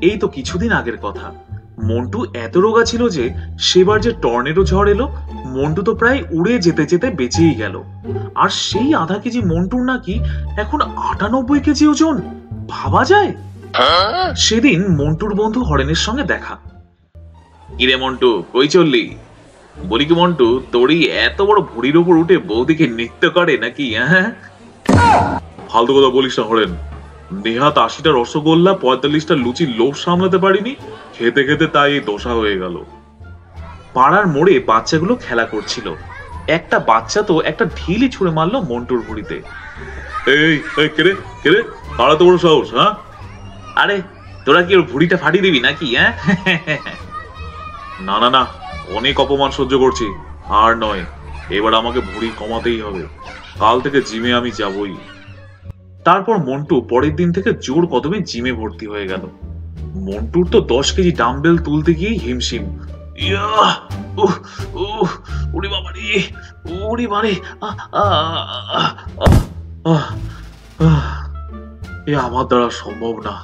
এই তো কিছুদিন আগের কথা। মন্টু এত রোগা ছিল যে সেবার যে টর্নেডো ঝড় এলো, মন্টু তো প্রায় উড়ে যেতে যেতে বেঁচেই গেল। আর সেই আধা কেজি মন্টুর নাকি এখন 98 কেজি ওজন। ভাবা যায়? সেদিন মন্টুর বন্ধু হরেনের সঙ্গে দেখা। কিরে মন্টু, কই চললি? বলি কি মন্টু, তোরই এত বড় ভুড়ির উপর উঠে বৌদিকে নৃত্য করে নাকি? হ্যাঁ, ফালতু কথা বলিস না হরেন। নেহাত 80টা রসগোল্লা 45টা লুচির লোভ সামলাতে পারিনি, খেতে খেতে তাই এই দশা হয়ে গেল। পাড়ার মোড়ে বাচ্চাগুলো খেলা করছিল। একটা বাচ্চা তো একটা ঢিলই ছুঁড়ে মারলো মন্টুর ভুড়িতে। এই কেরে কেরে, কারা তো বড় সাহস? হ্যাঁ, আরে তোরা কি ওর ভুড়িটা ফাটিয়ে দিবি নাকি? হ্যাঁ, না না না, অনেক অপমান সহ্য করছি, আর নয়। এবার আমাকে ভুড়ি কমাতেই হবে। কাল থেকে জিমে আমি যাবই। তারপর মন্টু পরের দিন থেকে জোর কদমে জিমে ভর্তি হয়ে গেল। মন্টুর তো 10 কেজি ডাম্বেল তুলতে গিয়ে হিমশিম। ইয়াহ, উহ, উহ, ওরে বাবারে, ওরে বাবারে, আহ, আহ, আহ, আহ, আহ, এ আমার দ্বারা সম্ভব না।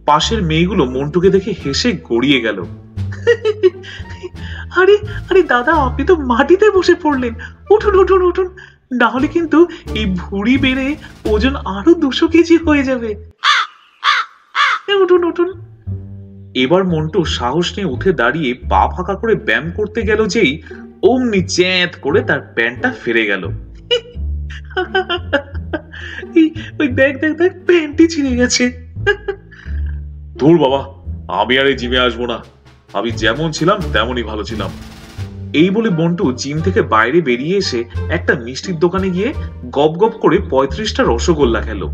পাশের মেয়েগুলো মন্টুকে দেখে হেসে গড়িয়ে গেল। আরে আরে দাদা, আপনি তো মাটিতে বসে পড়লেন। উঠুন উঠুন উঠুন, না হলে কিন্তু এই ভুঁড়ি বেড়ে ওজন আরো 200 কেজি হয়ে যাবে। উঠুন উঠুন। এবার মন্টু সাহস নিয়ে উঠে দাঁড়িয়ে পা ফাঁকা করে ব্যায়াম করতে গেল, যেই অমনি চ্যাঁত করে তার প্যান্টটা ফিরে গেল। ওই দেখ দেখ দেখ, প্যান্টই ছিঁড়ে গেছে। ধুর বাবা, আমি আর এই জিমে আসবো না। আমি যেমন ছিলাম তেমনই ভালো ছিলাম। এই বলে মন্টু জিম থেকে বাইরে বেরিয়ে এসে একটা মিষ্টির দোকানে গিয়ে গপ গপ করে 35টা রসগোল্লা খেলো।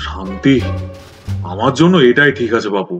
শান্তি। আমার জন্য এটাই ঠিক আছে বাপু।